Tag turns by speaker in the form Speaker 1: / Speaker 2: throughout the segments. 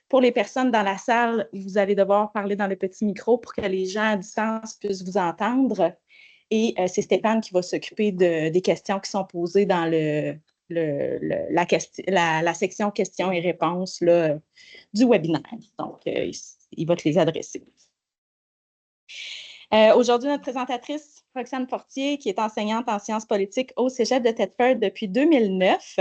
Speaker 1: Pour les personnes dans la salle, vous allez devoir parler dans le petit micro pour que les gens à distance puissent vous entendre. Et c'est Stéphane qui va s'occuper des questions qui sont posées dans la section questions et réponses là, du webinaire. Donc, il va te les adresser. Aujourd'hui, notre présentatrice, Roxane Fortier, qui est enseignante en sciences politiques au Cégep de Thetford depuis 2009.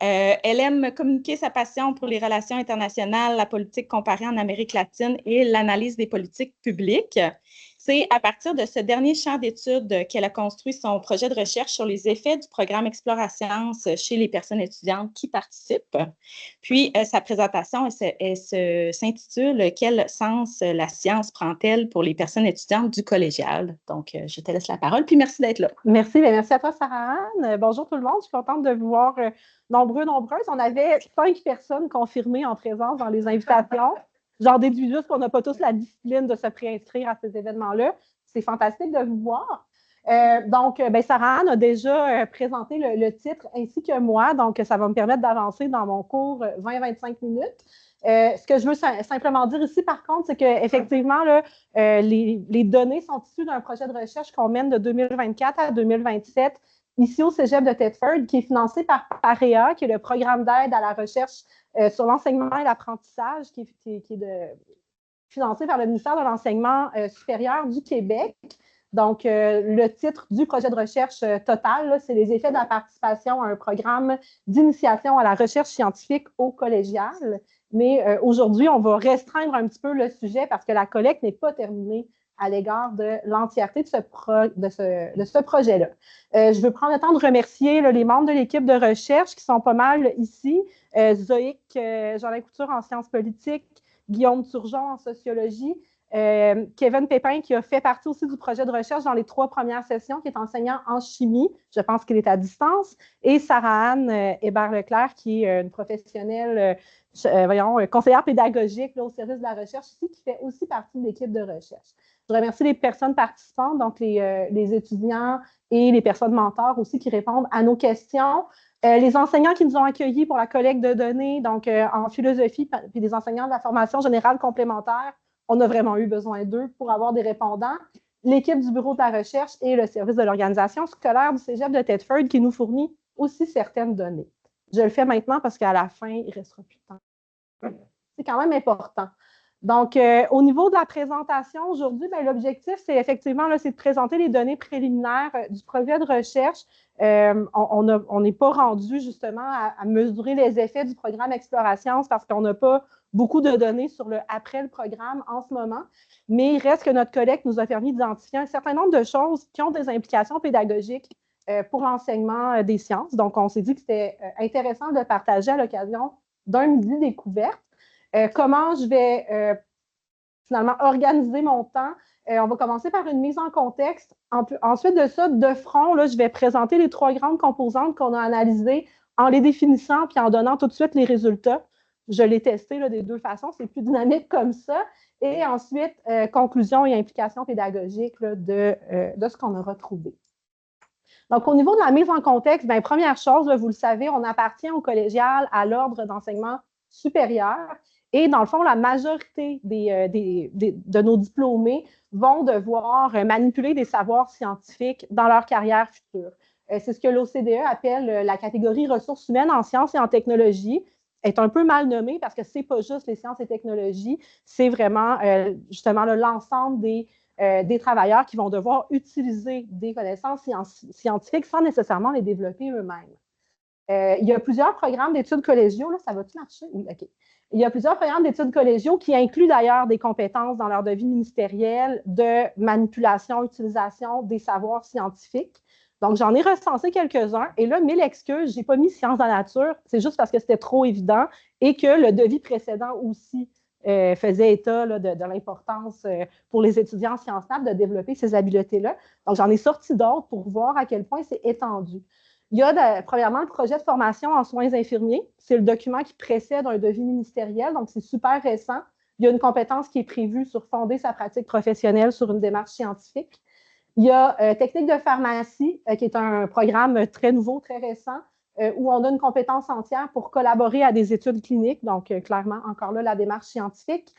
Speaker 1: Elle aime communiquer sa passion pour les relations internationales, la politique comparée en Amérique latine et l'analyse des politiques publiques. C'est à partir de ce dernier champ d'études qu'elle a construit son projet de recherche sur les effets du programme Explora-Sciences chez les personnes étudiantes qui participent. Puis, sa présentation s'intitule « Quel sens la science prend-elle pour les personnes étudiantes du collégial? » Donc, je te laisse la parole, puis merci d'être là.
Speaker 2: Merci, bien, merci à toi, Sarah-Anne. Bonjour tout le monde, je suis contente de vous voir nombreuses. On avait 5 personnes confirmées en présence dans les invitations. J'en déduis juste qu'on n'a pas tous la discipline de se préinscrire à ces événements-là. C'est fantastique de vous voir. Donc, Sarah-Anne a déjà présenté le titre ainsi que moi, donc ça va me permettre d'avancer dans mon cours 20-25 minutes. Ce que je veux simplement dire ici, par contre, c'est qu'effectivement, les données sont issues d'un projet de recherche qu'on mène de 2024 à 2027 ici au Cégep de Thetford, qui est financé par PAREA, qui est le programme d'aide à la recherche sur l'enseignement et l'apprentissage, qui est financé par le ministère de l'Enseignement supérieur du Québec. Donc, le titre du projet de recherche total, c'est les effets de la participation à un programme d'initiation à la recherche scientifique au collégial. Mais aujourd'hui, on va restreindre un petit peu le sujet parce que la collecte n'est pas terminée à l'égard de l'entièreté de ce projet-là. Je veux prendre le temps de remercier les membres de l'équipe de recherche qui sont pas mal ici. Zoïc Jean-Alain Couture en sciences politiques, Guillaume Turgeon en sociologie, Kevin Pépin qui a fait partie aussi du projet de recherche dans les 3 premières sessions, qui est enseignant en chimie, je pense qu'il est à distance, et Sarah-Anne Hébert-Leclerc qui est une professionnelle conseillère pédagogique là, au service de la recherche ici, qui fait aussi partie de l'équipe de recherche. Je remercie les personnes participantes, donc les étudiants et les personnes mentors aussi qui répondent à nos questions. Les enseignants qui nous ont accueillis pour la collecte de données, donc en philosophie, puis des enseignants de la formation générale complémentaire, on a vraiment eu besoin d'eux pour avoir des répondants. L'équipe du bureau de la recherche et le service de l'organisation scolaire du Cégep de Thetford qui nous fournit aussi certaines données. Je le fais maintenant parce qu'à la fin, il ne restera plus de temps. C'est quand même important. Donc, au niveau de la présentation aujourd'hui, l'objectif, c'est effectivement c'est de présenter les données préliminaires du projet de recherche. On n'est pas rendu justement à mesurer les effets du programme Explora-Sciences parce qu'on n'a pas beaucoup de données sur après le programme en ce moment, mais il reste que notre collecte nous a permis d'identifier un certain nombre de choses qui ont des implications pédagogiques pour l'enseignement des sciences. Donc, on s'est dit que c'était intéressant de partager à l'occasion d'un midi découverte. Comment je vais finalement organiser mon temps. On va commencer par une mise en contexte. Ensuite de ça, de front, je vais présenter les 3 grandes composantes qu'on a analysées en les définissant puis en donnant tout de suite les résultats. Je l'ai testé des 2 façons, c'est plus dynamique comme ça. Et ensuite, conclusion et implication pédagogique de ce qu'on a retrouvé. Donc, au niveau de la mise en contexte, première chose, vous le savez, on appartient au collégial à l'ordre d'enseignement supérieur. Et dans le fond, la majorité de nos diplômés vont devoir manipuler des savoirs scientifiques dans leur carrière future. C'est ce que l'OCDE appelle la catégorie ressources humaines en sciences et en technologie. Elle est un peu mal nommée parce que ce n'est pas juste les sciences et technologies, c'est vraiment justement l'ensemble des travailleurs qui vont devoir utiliser des connaissances scientifiques sans nécessairement les développer eux-mêmes. Il y a plusieurs programmes d'études collégiaux. Là, ça va-tu marcher? Oui, OK. Il y a plusieurs programmes d'études collégiaux qui incluent d'ailleurs des compétences dans leur devis ministériel de manipulation, utilisation des savoirs scientifiques. Donc, j'en ai recensé quelques-uns. Et là, 1000 excuses, je n'ai pas mis sciences de la nature. C'est juste parce que c'était trop évident et que le devis précédent aussi faisait état de l'importance pour les étudiants en sciences nat de développer ces habiletés-là. Donc, j'en ai sorti d'autres pour voir à quel point c'est étendu. Il y a premièrement le projet de formation en soins infirmiers. C'est le document qui précède un devis ministériel, donc c'est super récent. Il y a une compétence qui est prévue sur fonder sa pratique professionnelle sur une démarche scientifique. Il y a technique de pharmacie, qui est un programme très nouveau, très récent, où on a une compétence entière pour collaborer à des études cliniques. Donc, clairement, encore là, la démarche scientifique.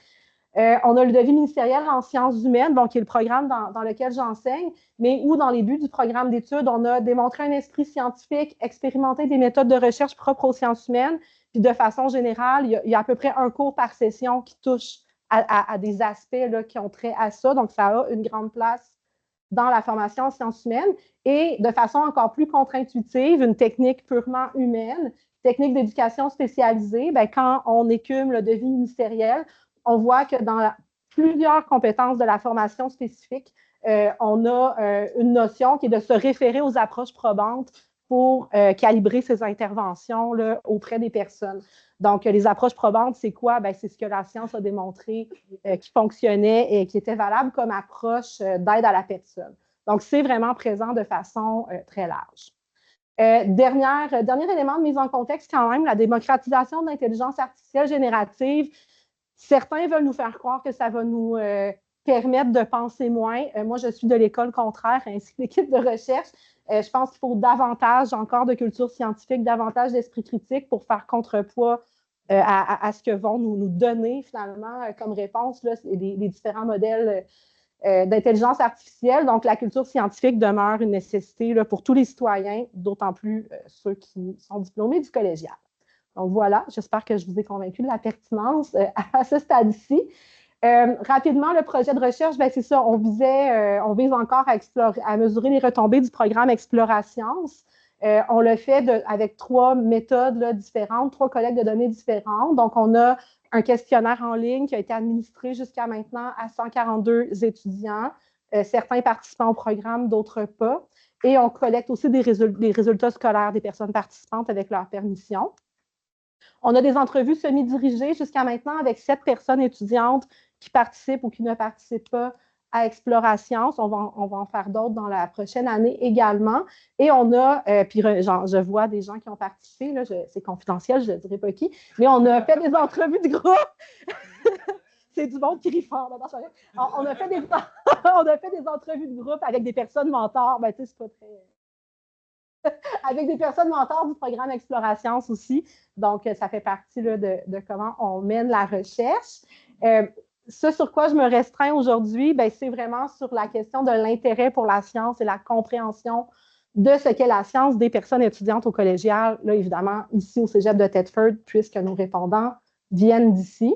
Speaker 2: On a le devis ministériel en sciences humaines, qui est le programme dans lequel j'enseigne, mais où, dans les buts du programme d'études, on a démontré un esprit scientifique, expérimenté des méthodes de recherche propres aux sciences humaines, puis de façon générale, il y a à peu près un cours par session qui touche à des aspects là, qui ont trait à ça. Donc, ça a une grande place dans la formation en sciences humaines et de façon encore plus contre-intuitive, une technique purement humaine, technique d'éducation spécialisée, quand on écume le devis ministériel, on voit que dans plusieurs compétences de la formation spécifique, on a une notion qui est de se référer aux approches probantes pour calibrer ces interventions là, auprès des personnes. Donc, les approches probantes, c'est quoi? C'est ce que la science a démontré qui fonctionnait et qui était valable comme approche d'aide à la personne. Donc, c'est vraiment présent de façon très large. Dernier élément de mise en contexte, quand même, la démocratisation de l'intelligence artificielle générative. Certains veulent nous faire croire que ça va nous permettre de penser moins. Moi, je suis de l'école contraire, ainsi que l'équipe de recherche. Je pense qu'il faut davantage encore de culture scientifique, davantage d'esprit critique pour faire contrepoids à ce que vont nous donner finalement comme réponse là, les différents modèles d'intelligence artificielle. Donc, la culture scientifique demeure une nécessité là, pour tous les citoyens, d'autant plus ceux qui sont diplômés du collégial. Donc voilà, j'espère que je vous ai convaincu de la pertinence à ce stade-ci. Rapidement, le projet de recherche, c'est ça, on vise encore à mesurer les retombées du programme Exploration. On le fait avec 3 méthodes là, différentes, 3 collectes de données différentes. Donc, on a un questionnaire en ligne qui a été administré jusqu'à maintenant à 142 étudiants, certains participants au programme, d'autres pas. Et on collecte aussi des résultats scolaires des personnes participantes avec leur permission. On a des entrevues semi-dirigées jusqu'à maintenant avec 7 personnes étudiantes qui participent ou qui ne participent pas à Exploration. On va en faire d'autres dans la prochaine année également. Et on a, puis je vois des gens qui ont participé, c'est confidentiel, je ne dirai pas qui, mais on a fait des entrevues de groupe. C'est du monde qui rit fort. On a fait des entrevues de groupe avec des personnes mentors. C'est pas très... avec des personnes mentors du programme Exploration aussi. Donc, ça fait partie là, de comment on mène la recherche. Ce sur quoi je me restreins aujourd'hui, c'est vraiment sur la question de l'intérêt pour la science et la compréhension de ce qu'est la science des personnes étudiantes au collégial, là, évidemment, ici au Cégep de Thetford, puisque nos répondants viennent d'ici.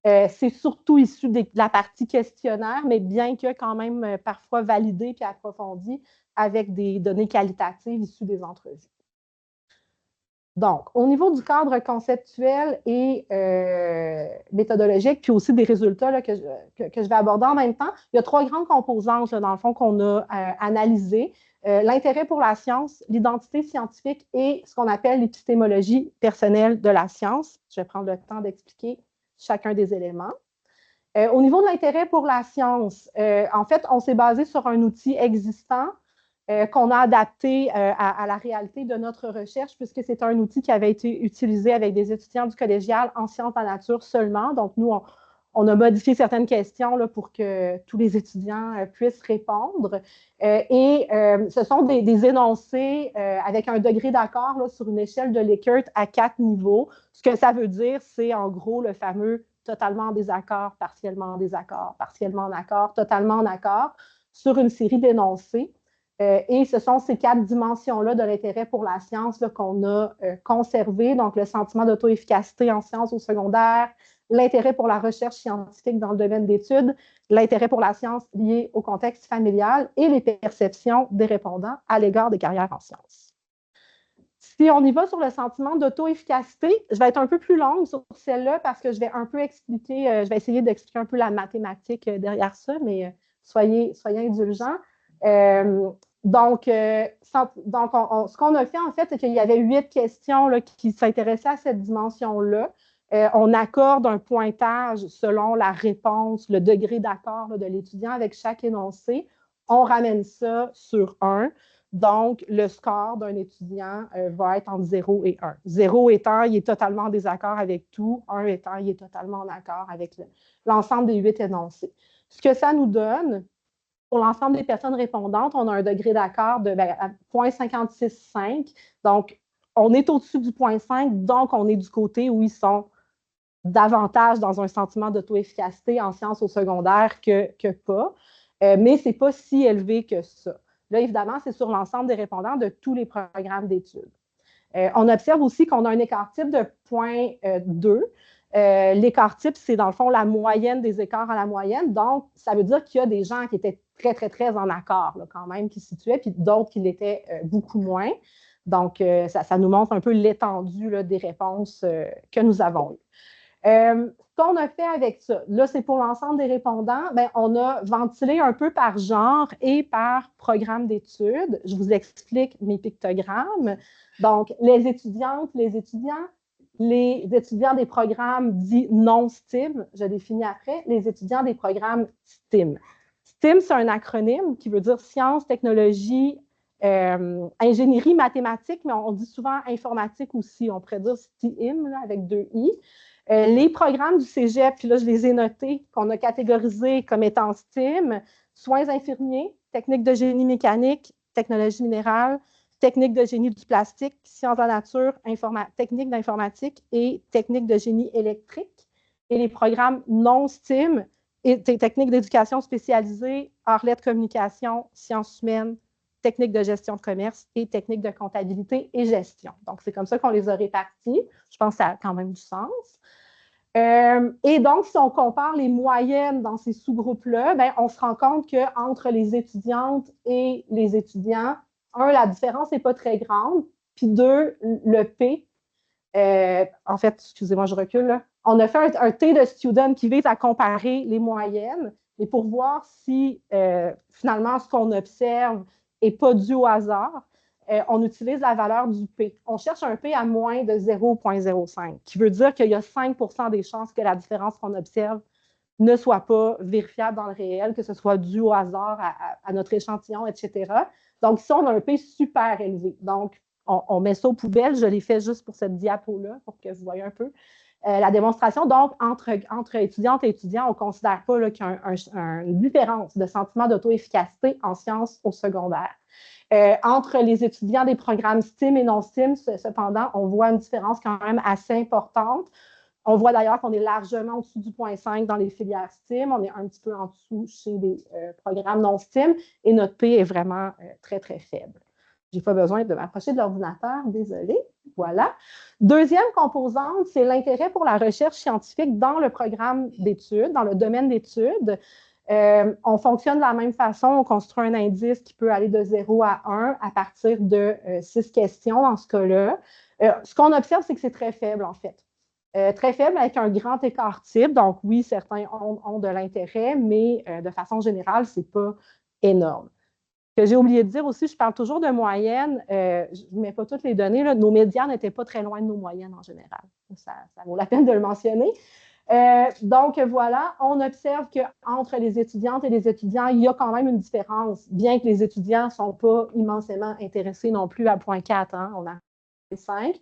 Speaker 2: C'est surtout issu de la partie questionnaire, mais bien que quand même parfois validé puis approfondi avec des données qualitatives issues des entrevues. Donc, au niveau du cadre conceptuel et méthodologique, puis aussi des résultats là, que je vais aborder en même temps, il y a 3 grandes composantes, là, dans le fond, qu'on a analysées. L'intérêt pour la science, l'identité scientifique et ce qu'on appelle l'épistémologie personnelle de la science. Je vais prendre le temps d'expliquer chacun des éléments. Au niveau de l'intérêt pour la science, en fait, on s'est basé sur un outil existant qu'on a adapté à la réalité de notre recherche, puisque c'est un outil qui avait été utilisé avec des étudiants du collégial en sciences de la nature seulement. Donc, nous, on a modifié certaines questions là, pour que tous les étudiants puissent répondre. Ce sont des énoncés avec un degré d'accord sur une échelle de Likert à 4 niveaux. Ce que ça veut dire, c'est en gros le fameux totalement en désaccord, partiellement en désaccord, partiellement en accord, totalement en accord, sur une série d'énoncés. Et ce sont ces 4 dimensions-là de l'intérêt pour la science qu'on a conservé. Donc, le sentiment d'auto-efficacité en sciences au secondaire, l'intérêt pour la recherche scientifique dans le domaine d'études, l'intérêt pour la science lié au contexte familial et les perceptions des répondants à l'égard des carrières en sciences. Si on y va sur le sentiment d'auto-efficacité, je vais être un peu plus longue sur celle-là parce que je vais un peu expliquer, je vais essayer d'expliquer un peu la mathématique derrière ça, mais soyez indulgents. Donc, ce qu'on a fait, en fait, c'est qu'il y avait 8 questions là, qui s'intéressaient à cette dimension-là. On accorde un pointage selon la réponse, le degré d'accord de l'étudiant avec chaque énoncé. On ramène ça sur 1. Donc, le score d'un étudiant va être entre 0 et 1. 0 étant, il est totalement en désaccord avec tout. 1 étant, il est totalement en accord avec l'ensemble des 8 énoncés. Ce que ça nous donne, pour l'ensemble des personnes répondantes, on a un degré d'accord de 0,565. Donc, on est au-dessus du 0,5, donc on est du côté où ils sont davantage dans un sentiment d'auto-efficacité en sciences au secondaire que pas. Mais ce n'est pas si élevé que ça. Là, évidemment, c'est sur l'ensemble des répondants de tous les programmes d'études. On observe aussi qu'on a un écart type de 0,2. L'écart type, c'est dans le fond la moyenne des écarts à la moyenne. Donc, ça veut dire qu'il y a des gens qui étaient très, très, très en accord là, quand même, qui se situaient, puis d'autres qui l'étaient beaucoup moins. Donc, ça nous montre un peu l'étendue là, des réponses que nous avons eues. Ce qu'on a fait avec ça, là, c'est pour l'ensemble des répondants, bien, on a ventilé un peu par genre et par programme d'études. Je vous explique mes pictogrammes. Donc, les étudiantes, les étudiants des programmes dits non STEAM, je définis après, les étudiants des programmes STEAM. STEAM, c'est un acronyme qui veut dire sciences, technologie, ingénierie, mathématiques, mais on dit souvent informatique aussi. On pourrait dire STEAM là, avec 2 I. Les programmes du cégep, puis là, je les ai notés, qu'on a catégorisés comme étant STEAM, soins infirmiers, techniques de génie mécanique, technologie minérale, techniques de génie du plastique, sciences de la nature, techniques d'informatique et techniques de génie électrique. Et les programmes non STEAM, et techniques d'éducation spécialisée, arts, lettres, communication, sciences humaines, techniques de gestion de commerce et techniques de comptabilité et gestion. Donc, c'est comme ça qu'on les a répartis. Je pense que ça a quand même du sens. Et donc, si on compare les moyennes dans ces sous-groupes-là, ben, on se rend compte qu'entre les étudiantes et les étudiants, la différence n'est pas très grande. Puis deux, le P, en fait, excusez-moi, je recule, là. On a fait un T de student qui vise à comparer les moyennes, et pour voir si finalement ce qu'on observe n'est pas dû au hasard. On utilise la valeur du P. On cherche un P à moins de 0,05, qui veut dire qu'il y a 5 des chances que la différence qu'on observe ne soit pas vérifiable dans le réel, que ce soit dû au hasard à notre échantillon, etc. Donc, ici, on a un P super élevé. Donc, on met ça aux poubelles. Je l'ai fait juste pour cette diapo-là, pour que vous voyez un peu la démonstration. Donc, entre étudiantes et étudiants, on ne considère pas qu'il y a une différence de sentiment d'auto-efficacité en sciences au secondaire. Entre les étudiants des programmes STEAM et non STEAM, cependant, on voit une différence quand même assez importante. On voit d'ailleurs qu'on est largement au-dessus du 0,5 dans les filières STEAM. On est un petit peu en dessous chez les programmes non STEAM et notre P est vraiment très, très faible. Je n'ai pas besoin de m'approcher de l'ordinateur, désolée. Voilà. Deuxième composante, c'est l'intérêt pour la recherche scientifique dans le programme d'études, dans le domaine d'études. On fonctionne de la même façon. On construit un indice qui peut aller de 0 à 1 à partir de 6 questions dans ce cas-là. Ce qu'on observe, c'est que c'est très faible, en fait. Très faible avec un grand écart type. Donc, oui, certains ont de l'intérêt, mais de façon générale, ce n'est pas énorme. Ce que j'ai oublié de dire aussi, je parle toujours de moyenne. Je ne mets pas toutes les données. Là. Nos médias n'étaient pas très loin de nos moyennes en général. Ça vaut la peine de le mentionner. Donc, voilà, on observe qu'entre les étudiantes et les étudiants, il y a quand même une différence, bien que les étudiants ne sont pas immensément intéressés non plus à 0,4. Hein, on a 5.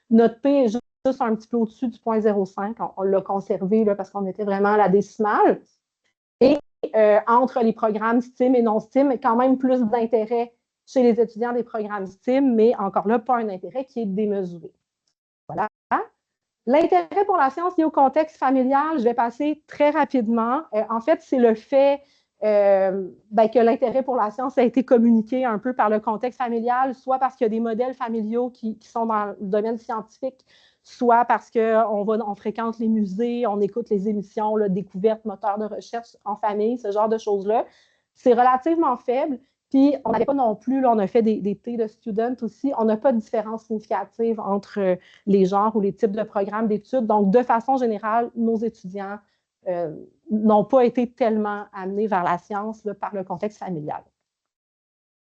Speaker 2: Notre P est juste un petit peu au-dessus du 0,05. On l'a conservé là, parce qu'on était vraiment à la décimale. Et entre les programmes STEAM et non STEAM, quand même plus d'intérêt chez les étudiants des programmes STEAM, mais encore là, pas un intérêt qui est démesuré. Voilà. L'intérêt pour la science lié au contexte familial, je vais passer très rapidement. En fait, c'est le fait que l'intérêt pour la science a été communiqué un peu par le contexte familial, soit parce qu'il y a des modèles familiaux qui sont dans le domaine scientifique, soit parce qu'on fréquente les musées, on écoute les émissions, là, découvertes, moteurs de recherche en famille, ce genre de choses-là. C'est relativement faible. Puis, on n'avait pas non plus, là, on a fait des T de student aussi, on n'a pas de différence significative entre les genres ou les types de programmes d'études. Donc, de façon générale, nos étudiants n'ont pas été tellement amenés vers la science là, par le contexte familial.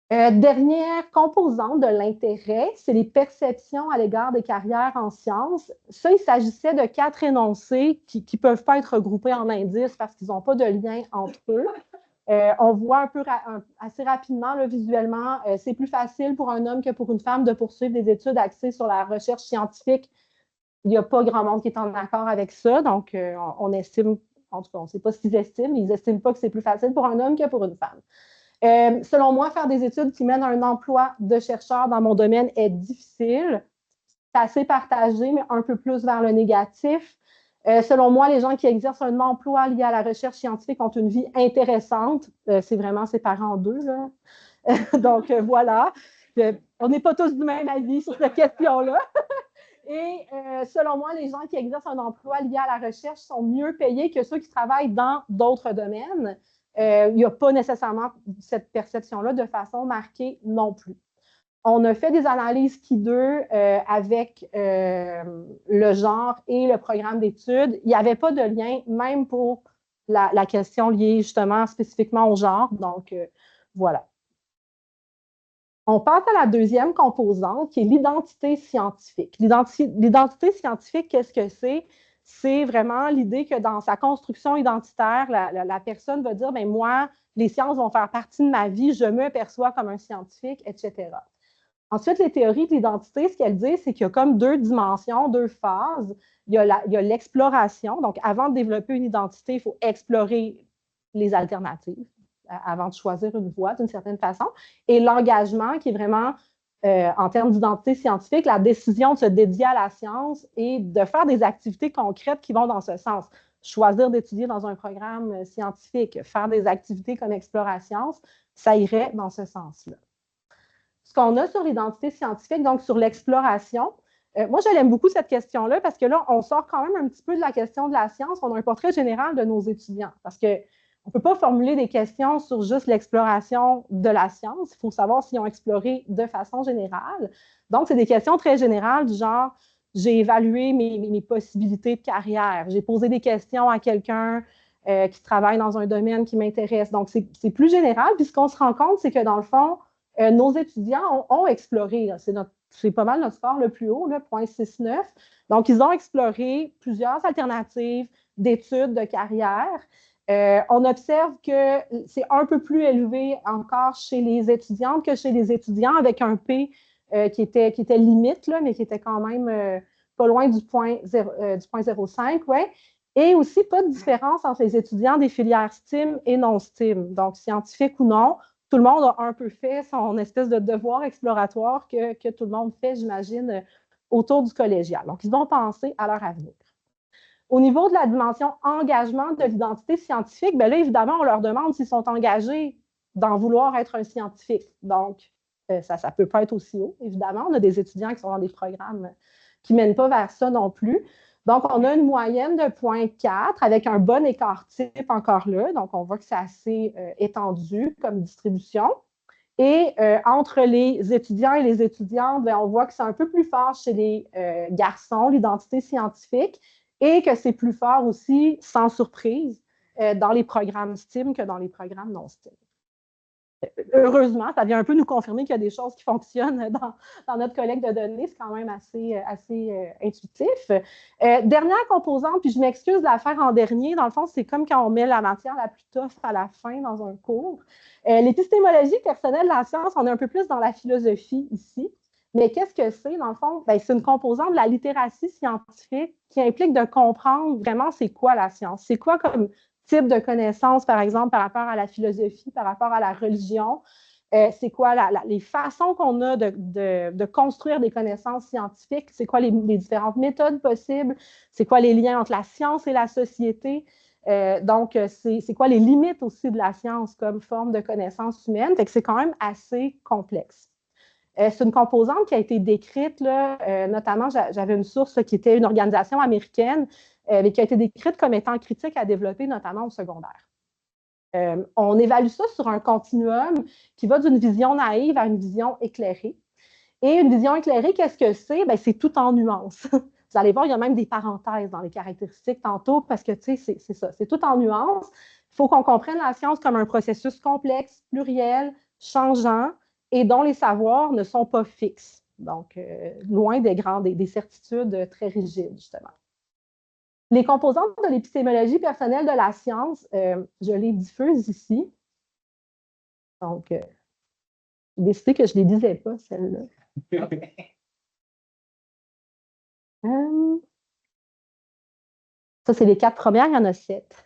Speaker 2: Dernière composante de l'intérêt, c'est les perceptions à l'égard des carrières en sciences. Ça, il s'agissait de 4 énoncés qui ne peuvent pas être regroupés en indices parce qu'ils n'ont pas de lien entre eux. On voit un peu assez rapidement, là, visuellement, c'est plus facile pour un homme que pour une femme de poursuivre des études axées sur la recherche scientifique. Il n'y a pas grand monde qui est en accord avec ça, donc on estime, en tout cas, on ne sait pas ce qu'ils estiment, mais ils n'estiment pas que c'est plus facile pour un homme que pour une femme. Selon moi, faire des études qui mènent à un emploi de chercheur dans mon domaine est difficile. c'est assez partagé, mais un peu plus vers le négatif. Selon moi, les gens qui exercent un emploi lié à la recherche scientifique ont une vie intéressante. C'est vraiment séparé en deux, là. Donc, voilà. On n'est pas tous du même avis sur cette question-là. Et selon moi, les gens qui exercent un emploi lié à la recherche sont mieux payés que ceux qui travaillent dans d'autres domaines. Il n'y a pas nécessairement cette perception-là de façon marquée non plus. On a fait des analyses Ki2 avec le genre et le programme d'études. Il n'y avait pas de lien, même pour la question liée justement spécifiquement au genre. Donc, voilà. On passe à la deuxième composante, qui est l'identité scientifique. L'identité scientifique, qu'est-ce que c'est? C'est vraiment l'idée que dans sa construction identitaire, la personne va dire, ben moi, les sciences vont faire partie de ma vie, je me perçois comme un scientifique, etc. Ensuite, les théories de l'identité, ce qu'elles disent, c'est qu'il y a comme deux dimensions, deux phases. Il y a l'exploration. Donc, avant de développer une identité, il faut explorer les alternatives avant de choisir une voie d'une certaine façon. Et l'engagement, qui est vraiment, en termes d'identité scientifique, la décision de se dédier à la science et de faire des activités concrètes qui vont dans ce sens. Choisir d'étudier dans un programme scientifique, faire des activités comme exploration, ça irait dans ce sens-là. Ce qu'on a sur l'identité scientifique, donc sur l'exploration, moi, je l'aime beaucoup cette question-là parce que là, on sort quand même un petit peu de la question de la science. On a un portrait général de nos étudiants parce qu'on ne peut pas formuler des questions sur juste l'exploration de la science. Il faut savoir s'ils ont exploré de façon générale. Donc, c'est des questions très générales du genre, j'ai évalué mes possibilités de carrière, j'ai posé des questions à quelqu'un qui travaille dans un domaine qui m'intéresse. Donc, c'est plus général. Puis, ce qu'on se rend compte, c'est que dans le fond, nos étudiants ont exploré. C'est pas mal notre score le plus haut, là, 0.69. Donc, ils ont exploré plusieurs alternatives d'études de carrière. On observe que c'est un peu plus élevé encore chez les étudiantes que chez les étudiants, avec un P qui était limite, là, mais qui était quand même pas loin du point 0,5. Ouais. Et aussi, pas de différence entre les étudiants des filières STEAM et non STEAM, donc scientifiques ou non. Tout le monde a un peu fait son espèce de devoir exploratoire que tout le monde fait, j'imagine, autour du collégial. Donc, ils vont penser à leur avenir. Au niveau de la dimension engagement de l'identité scientifique, bien là, évidemment, on leur demande s'ils sont engagés d'en vouloir être un scientifique. Donc, ça ne peut pas être aussi haut, évidemment. On a des étudiants qui sont dans des programmes qui ne mènent pas vers ça non plus. Donc, on a une moyenne de 0,4 avec un bon écart type encore là. Donc, on voit que c'est assez étendu comme distribution. Et entre les étudiants et les étudiantes, bien, on voit que c'est un peu plus fort chez les garçons, l'identité scientifique, et que c'est plus fort aussi, sans surprise, dans les programmes STEAM que dans les programmes non STEAM. Heureusement, ça vient un peu nous confirmer qu'il y a des choses qui fonctionnent dans notre collecte de données. C'est quand même assez intuitif. Dernière composante, puis je m'excuse de la faire en dernier. Dans le fond, c'est comme quand on met la matière la plus tough à la fin dans un cours. L'épistémologie personnelle de la science, on est un peu plus dans la philosophie ici. Mais qu'est-ce que c'est, dans le fond? Bien, c'est une composante de la littératie scientifique qui implique de comprendre vraiment c'est quoi la science. C'est quoi comme type de connaissances, par exemple, par rapport à la philosophie, par rapport à la religion. C'est quoi les façons qu'on a de construire des connaissances scientifiques? C'est quoi les différentes méthodes possibles? C'est quoi les liens entre la science et la société? Donc, c'est quoi les limites aussi de la science comme forme de connaissance humaine? Fait que c'est quand même assez complexe. C'est une composante qui a été décrite, là, notamment, j'avais une source qui était une organisation américaine, mais qui a été décrite comme étant critique à développer, notamment au secondaire. On évalue ça sur un continuum qui va d'une vision naïve à une vision éclairée. Et une vision éclairée, qu'est-ce que c'est? Bien, c'est tout en nuances. Vous allez voir, il y a même des parenthèses dans les caractéristiques tantôt, parce que, tu sais, c'est ça, c'est tout en nuances. Il faut qu'on comprenne la science comme un processus complexe, pluriel, changeant, et dont les savoirs ne sont pas fixes. Donc, loin des certitudes très rigides, justement. Les composantes de l'épistémologie personnelle de la science, je les diffuse ici. Donc, j'ai décidé que je ne les disais pas, celles-là. Ça, c'est les 4 premières, il y en a 7.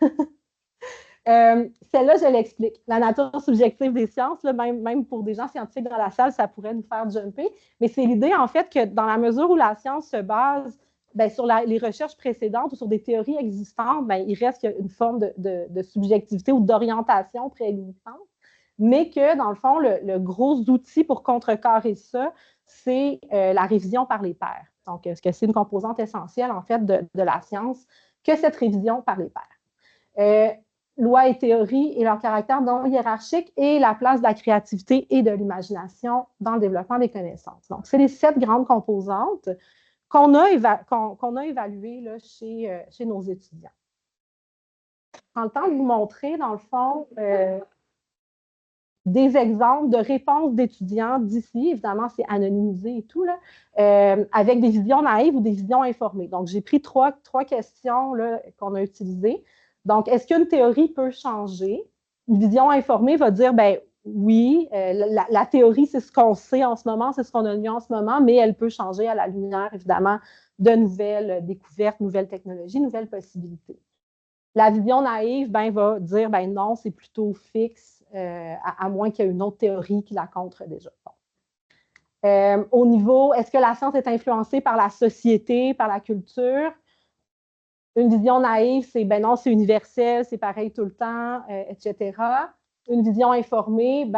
Speaker 2: Celle-là, je l'explique. La nature subjective des sciences, là, même pour des gens scientifiques dans la salle, ça pourrait nous faire jumper. Mais c'est l'idée, en fait, que dans la mesure où la science se base sur les recherches précédentes ou sur des théories existantes, il reste une forme de subjectivité ou d'orientation préexistante. Mais que, dans le fond, le gros outil pour contrecarrer ça, c'est la révision par les pairs. Donc, est-ce que c'est une composante essentielle, en fait, de la science, que cette révision par les pairs? Loi et théorie et leur caractère non hiérarchique et la place de la créativité et de l'imagination dans le développement des connaissances. Donc, c'est les 7 grandes composantes qu'on a évaluées là, chez nos étudiants. Je prends le temps de vous montrer, dans le fond, des exemples de réponses d'étudiants d'ici. Évidemment, c'est anonymisé et tout, là, avec des visions naïves ou des visions informées. Donc, j'ai pris trois questions qu'on a utilisées. Donc, est-ce qu'une théorie peut changer? Une vision informée va dire, ben oui, la théorie, c'est ce qu'on sait en ce moment, c'est ce qu'on a vu en ce moment, mais elle peut changer à la lumière, évidemment, de nouvelles découvertes, nouvelles technologies, nouvelles possibilités. La vision naïve va dire, ben non, c'est plutôt fixe, à moins qu'il y ait une autre théorie qui la contre déjà. Bon. Au niveau, est-ce que la science est influencée par la société, par la culture? Une vision naïve, c'est ben non, c'est universel, c'est pareil tout le temps, etc. Une vision informée,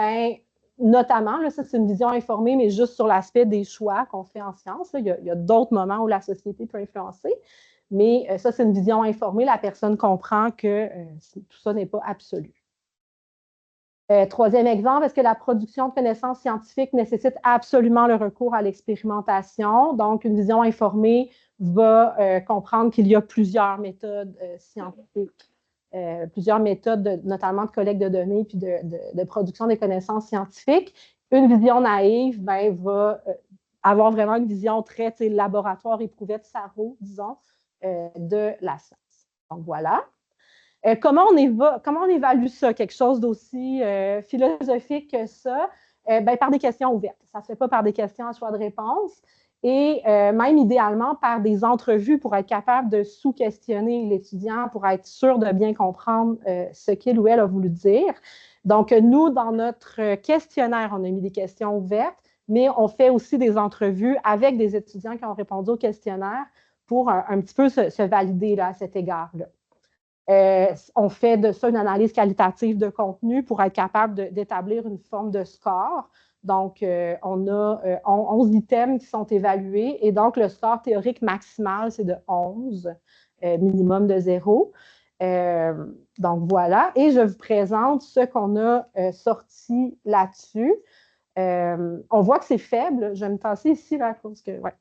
Speaker 2: notamment, là, ça c'est une vision informée, mais juste sur l'aspect des choix qu'on fait en science. Là. Il y a d'autres moments où la société peut influencer, mais ça c'est une vision informée. La personne comprend que tout ça n'est pas absolu. Troisième exemple, est-ce que la production de connaissances scientifiques nécessite absolument le recours à l'expérimentation? Donc, une vision informée va comprendre qu'il y a plusieurs méthodes scientifiques, plusieurs méthodes, notamment de collecte de données puis de production des connaissances scientifiques. Une vision naïve va avoir vraiment une vision très laboratoire éprouvette, Sarro, disons, de la science. Donc, voilà. Comment on évalue ça, quelque chose d'aussi philosophique que ça? Par des questions ouvertes. Ça ne se fait pas par des questions à choix de réponse et même idéalement par des entrevues pour être capable de sous-questionner l'étudiant, pour être sûr de bien comprendre ce qu'il ou elle a voulu dire. Donc, nous, dans notre questionnaire, on a mis des questions ouvertes, mais on fait aussi des entrevues avec des étudiants qui ont répondu au questionnaire pour un petit peu se valider là, à cet égard-là. On fait de ça une analyse qualitative de contenu pour être capable d'établir une forme de score. Donc, on a 11 items qui sont évalués et donc le score théorique maximal, c'est de 11, minimum de 0. Donc, voilà. Et je vous présente ce qu'on a sorti là-dessus. On voit que c'est faible. Je vais me tasser ici là, à cause que. Ouais.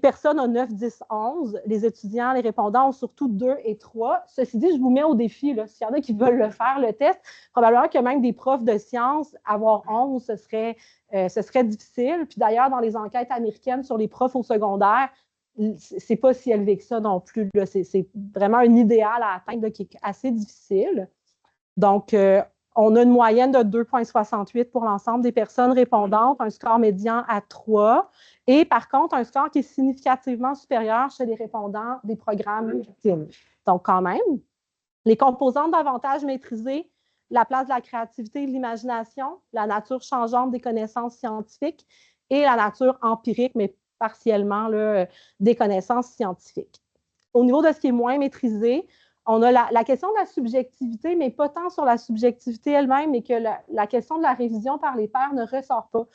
Speaker 2: Personne n'a 9, 10, 11. Les étudiants, les répondants ont surtout 2 et 3. Ceci dit, je vous mets au défi. S'il y en a qui veulent le faire, le test, probablement que même des profs de sciences, avoir 11, ce serait difficile. Puis d'ailleurs, dans les enquêtes américaines sur les profs au secondaire, c'est pas si élevé que ça non plus. C'est vraiment un idéal à atteindre là, qui est assez difficile. Donc, on a une moyenne de 2,68 pour l'ensemble des personnes répondantes, un score médian à 3. Et par contre, un score qui est significativement supérieur chez les répondants des programmes ultimes. Donc, quand même, les composantes d'avantages maîtrisés, la place de la créativité et de l'imagination, la nature changeante des connaissances scientifiques et la nature empirique, mais partiellement là, des connaissances scientifiques. Au niveau de ce qui est moins maîtrisé, on a la question de la subjectivité, mais pas tant sur la subjectivité elle-même, mais que la question de la révision par les pairs ne ressort pas.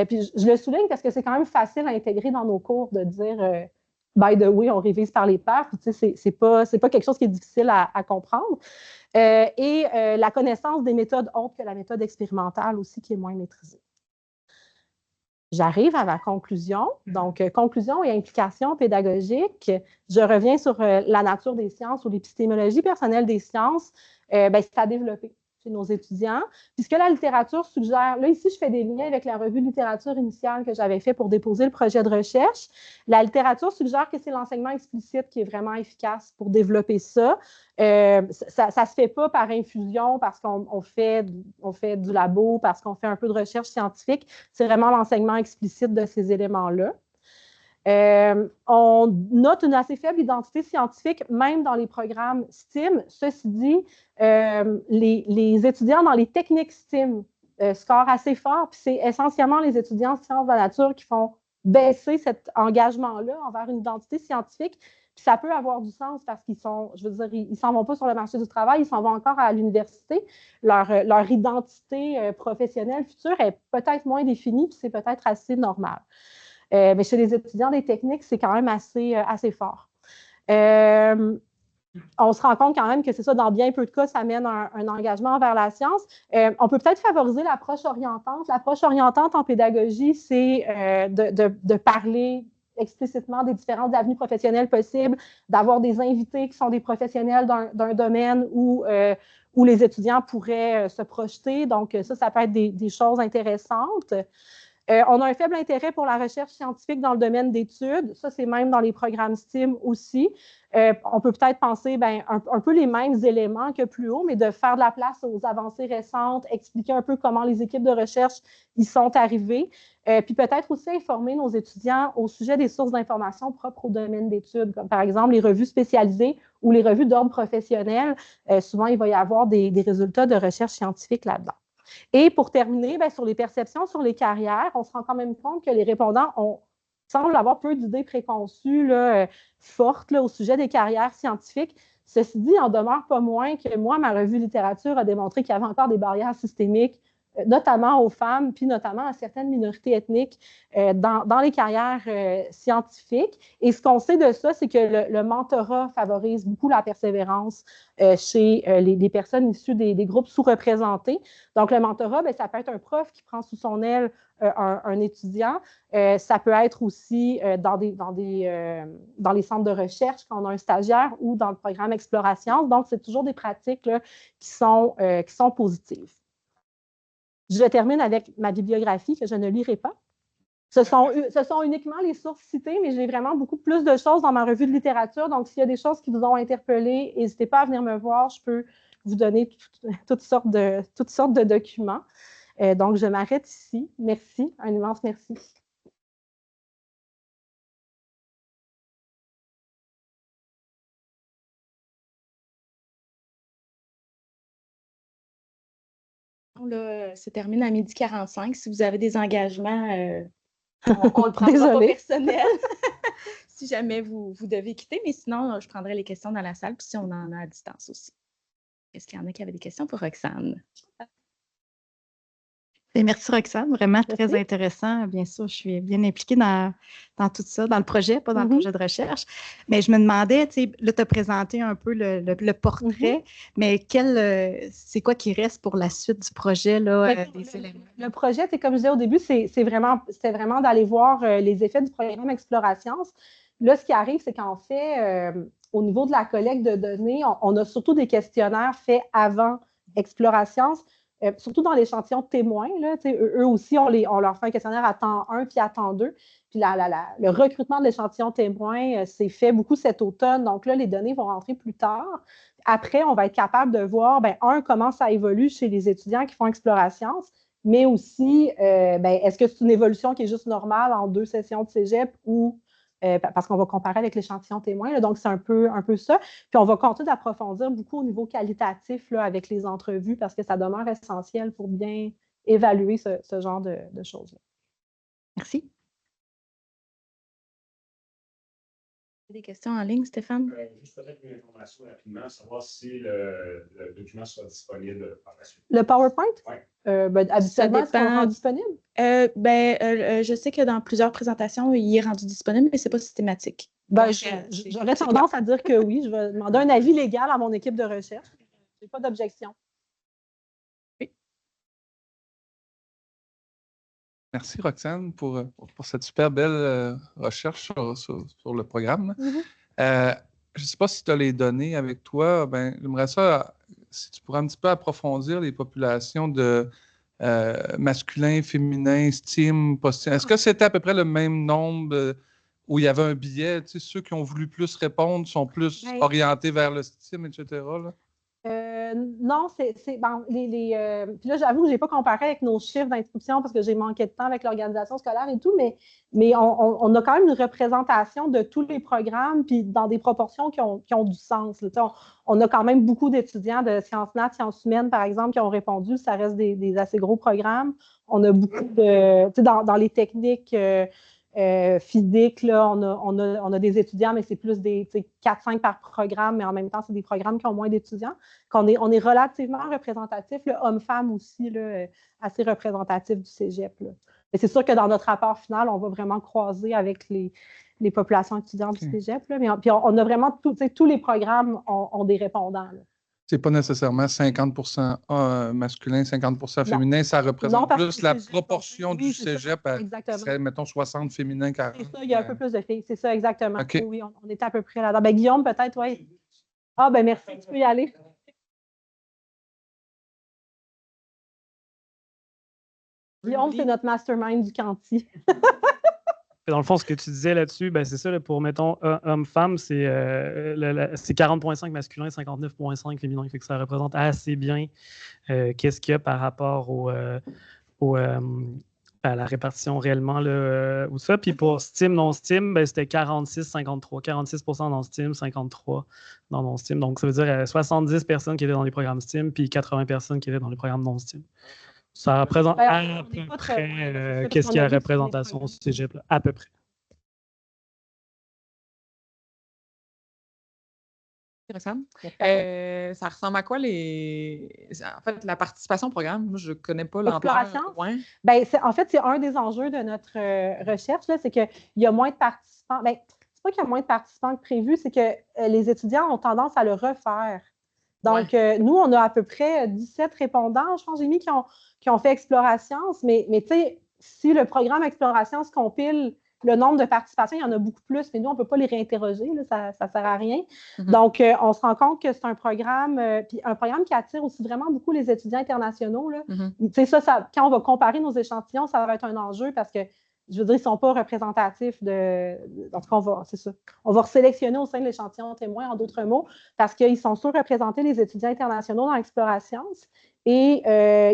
Speaker 2: Puis je le souligne parce que c'est quand même facile à intégrer dans nos cours de dire by the way, on révise par les pairs. Tu sais, c'est pas quelque chose qui est difficile à comprendre. Et la connaissance des méthodes autres que la méthode expérimentale aussi qui est moins maîtrisée. J'arrive à ma conclusion. Donc, conclusion et implication pédagogique. Je reviens sur la nature des sciences ou l'épistémologie personnelle des sciences. C'est à développer chez nos étudiants. Puisque la littérature suggère, là ici, je fais des liens avec la revue de littérature initiale que j'avais fait pour déposer le projet de recherche. La littérature suggère que c'est l'enseignement explicite qui est vraiment efficace pour développer ça. Ça ne se fait pas par infusion parce qu'on fait du labo, parce qu'on fait un peu de recherche scientifique. C'est vraiment l'enseignement explicite de ces éléments-là. On note une assez faible identité scientifique, même dans les programmes STEAM. Ceci dit, les étudiants dans les techniques STEAM scorent assez fort, puis c'est essentiellement les étudiants en sciences de la nature qui font baisser cet engagement-là envers une identité scientifique. Puis ça peut avoir du sens parce qu'ils sont, je veux dire, ils s'en vont pas sur le marché du travail, ils s'en vont encore à l'université. Leur identité professionnelle future est peut-être moins définie, puis c'est peut-être assez normal. Mais chez les étudiants des techniques, c'est quand même assez fort. On se rend compte quand même que c'est ça, dans bien peu de cas, ça mène un engagement vers la science. On peut peut-être favoriser l'approche orientante. L'approche orientante en pédagogie, c'est de parler explicitement des différentes avenues professionnelles possibles, d'avoir des invités qui sont des professionnels d'un domaine où les étudiants pourraient se projeter. Donc, ça peut être des choses intéressantes. On a un faible intérêt pour la recherche scientifique dans le domaine d'études. Ça, c'est même dans les programmes STEAM aussi. On peut peut-être penser un peu les mêmes éléments que plus haut, mais de faire de la place aux avancées récentes, expliquer un peu comment les équipes de recherche y sont arrivées, puis peut-être aussi informer nos étudiants au sujet des sources d'information propres au domaine d'études, comme par exemple les revues spécialisées ou les revues d'ordre professionnel. Souvent, il va y avoir des résultats de recherche scientifique là-dedans. Et pour terminer, sur les perceptions sur les carrières, on se rend quand même compte que les répondants semblent avoir peu d'idées préconçues fortes au sujet des carrières scientifiques. Ceci dit, il en demeure pas moins que moi, ma revue littérature a démontré qu'il y avait encore des barrières systémiques, notamment aux femmes, puis notamment à certaines minorités ethniques dans les carrières scientifiques. Et ce qu'on sait de ça, c'est que le mentorat favorise beaucoup la persévérance chez les personnes issues des groupes sous-représentés. Donc, le mentorat, ça peut être un prof qui prend sous son aile un étudiant. Ça peut être aussi dans les centres de recherche quand on a un stagiaire ou dans le programme Exploration. Donc, c'est toujours des pratiques là, qui sont positives. Je termine avec ma bibliographie que je ne lirai pas. Ce sont uniquement les sources citées, mais j'ai vraiment beaucoup plus de choses dans ma revue de littérature. Donc, s'il y a des choses qui vous ont interpellé, n'hésitez pas à venir me voir. Je peux vous donner toutes sortes de documents. Donc, je m'arrête ici. Merci, un immense merci.
Speaker 1: Là, se termine à 12h45. Si vous avez des engagements, on le prendra pas personnel si jamais vous devez quitter. Mais sinon, je prendrai les questions dans la salle, puis si on en a à distance aussi. Est-ce qu'il y en a qui avaient des questions pour Roxane?
Speaker 3: Et merci Roxane, vraiment très intéressant. Bien sûr, je suis bien impliquée dans tout ça, dans le projet, pas dans le projet de recherche. Mais je me demandais, tu sais, là, tu as présenté un peu le portrait, mais c'est quoi qui reste pour la suite du projet, là, des éléments?
Speaker 2: Le projet, comme je disais au début, c'était vraiment d'aller voir les effets du programme Exploration. Là, ce qui arrive, c'est qu'en fait, au niveau de la collecte de données, on a surtout des questionnaires faits avant Exploration. Surtout dans l'échantillon de témoins, là, eux aussi, on leur fait un questionnaire à temps 1 puis à temps 2. Puis le recrutement de l'échantillon témoin s'est fait beaucoup cet automne. Donc là, les données vont rentrer plus tard. Après, on va être capable de voir, comment ça évolue chez les étudiants qui font Exploration, mais aussi, est-ce que c'est une évolution qui est juste normale en 2 sessions de cégep ou parce qu'on va comparer avec l'échantillon témoin. Là, donc, c'est un peu ça. Puis, on va continuer d'approfondir beaucoup au niveau qualitatif là, avec les entrevues parce que ça demeure essentiel pour bien évaluer ce genre de choses-là.
Speaker 3: Merci.
Speaker 1: Des questions en ligne, Stéphane?
Speaker 4: Juste peut-être une information rapidement, savoir si le document sera disponible par la suite.
Speaker 2: Le PowerPoint?
Speaker 4: Oui.
Speaker 2: Habituellement, est-ce qu'on le rend disponible?
Speaker 1: Je sais que dans plusieurs présentations, il est rendu disponible, mais ce n'est pas systématique.
Speaker 2: J'aurais tendance à dire que oui. Je vais demander un avis légal à mon équipe de recherche. Je n'ai pas d'objection.
Speaker 1: Oui.
Speaker 5: Merci, Roxane, pour cette super belle recherche sur le programme. Je ne sais pas si tu as les données avec toi. J'aimerais ça, si tu pourrais un petit peu approfondir les populations de masculins, féminins, STEAM, post-STEAM. Est-ce que c'était à peu près le même nombre où il y avait un biais? Ceux qui ont voulu plus répondre sont plus orientés vers le STEAM, etc.? Là?
Speaker 2: Non, bon, puis là, j'avoue que je n'ai pas comparé avec nos chiffres d'inscription parce que j'ai manqué de temps avec l'organisation scolaire et tout, mais on a quand même une représentation de tous les programmes, puis dans des proportions qui ont du sens. Là. On a quand même beaucoup d'étudiants de sciences nat, sciences humaines, par exemple, qui ont répondu. Ça reste des assez gros programmes. On a beaucoup de... Dans les techniques... physique, là, on a des étudiants, mais c'est plus des 4-5 par programme, mais en même temps, c'est des programmes qui ont moins d'étudiants. On est relativement représentatif, homme-femme aussi, là, assez représentatif du cégep. Là. Mais c'est sûr que dans notre rapport final, on va vraiment croiser avec les populations étudiantes du cégep. Là, mais puis on a vraiment tous les programmes ont des répondants. Là.
Speaker 5: C'est pas nécessairement 50% masculin, 50% féminin. Ça représente plus la proportion du cégep. Qui serait, mettons, 60 féminins, 40.
Speaker 2: C'est ça, il y a un peu plus de filles. C'est ça, exactement.
Speaker 5: Okay.
Speaker 2: Oui, on était à peu près là-dedans. Ben, Guillaume, peut-être, oui. Ah, ben merci, tu peux y aller. Guillaume, c'est notre mastermind du Canty.
Speaker 6: Dans le fond, ce que tu disais là-dessus, ben, c'est ça, là, pour, mettons, homme-femme, c'est 40,5 masculin, 59,5 féminin. Fait que ça représente assez bien qu'est-ce qu'il y a par rapport à la répartition réellement, là, ou ça. Puis pour STEAM, non-STEAM, ben, c'était 46-53. 46% dans STEAM, 53 dans non-STEAM. Donc, ça veut dire 70 personnes qui étaient dans les programmes STEAM, puis 80 personnes qui étaient dans les programmes non-STEAM. Ça représente à peu près qu'est-ce qu'il y a à représentation au cégep, là, à peu près.
Speaker 7: Intéressant. Ça ressemble à quoi en fait, la participation au programme? Moi, je ne connais pas l'ampleur.
Speaker 2: Ouais. Ben, en fait, c'est un des enjeux de notre recherche, c'est qu'il y a moins de participants. Ben, c'est pas qu'il y a moins de participants que prévu, c'est que les étudiants ont tendance à le refaire. Donc, nous, on a à peu près 17 répondants, je pense, j'ai mis, qui ont fait Exploration, mais tu sais, si le programme Exploration se compile le nombre de participations, il y en a beaucoup plus, mais nous, on ne peut pas les réinterroger, là, ça ne sert à rien. Mm-hmm. Donc, on se rend compte que c'est un programme, puis un programme qui attire aussi vraiment beaucoup les étudiants internationaux. Là. Mm-hmm. Tu sais, quand on va comparer nos échantillons, ça va être un enjeu parce que, je veux dire, ils ne sont pas représentatifs en tout cas, c'est ça. On va sélectionner au sein de l'échantillon témoin, en d'autres mots, parce qu'ils sont surreprésentés, les étudiants internationaux dans Exploration, et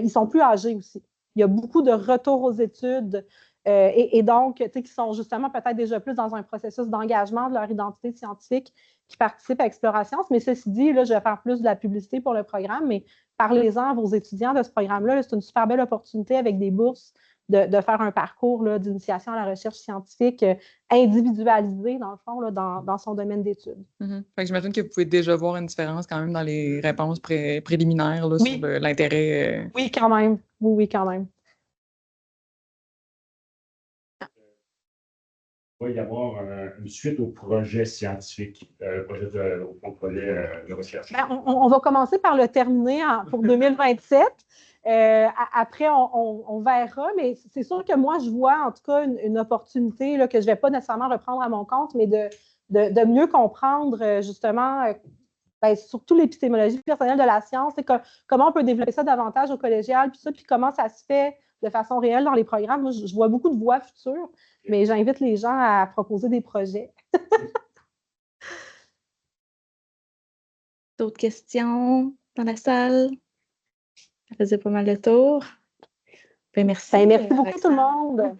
Speaker 2: ils sont plus âgés aussi. Il y a beaucoup de retours aux études et donc, tu sais, qui sont justement peut-être déjà plus dans un processus d'engagement de leur identité scientifique qui participent à Exploration. Mais ceci dit, là, je vais faire plus de la publicité pour le programme, mais parlez-en à vos étudiants de ce programme-là. C'est une super belle opportunité avec des bourses de faire un parcours d'initiation à la recherche scientifique individualisé, dans le fond, là, dans son domaine d'études.
Speaker 7: Mm-hmm. J'imagine que vous pouvez déjà voir une différence quand même dans les réponses préliminaires là, sur l'intérêt.
Speaker 2: Oui, quand même. Oui, quand même.
Speaker 4: Il va y avoir une suite au projet scientifique, au projet de recherche.
Speaker 2: Ben, on va commencer par le terminer pour 2027. Après, on verra, mais c'est sûr que moi, je vois en tout cas une opportunité là, que je ne vais pas nécessairement reprendre à mon compte, mais de mieux comprendre justement surtout l'épistémologie personnelle de la science, comment on peut développer ça davantage au collégial, puis comment ça se fait de façon réelle dans les programmes. Moi, je vois beaucoup de voies futures, mais j'invite les gens à proposer des projets.
Speaker 1: D'autres questions dans la salle? Ça faisait pas mal de tour. Ben, merci.
Speaker 2: Merci beaucoup tout le monde.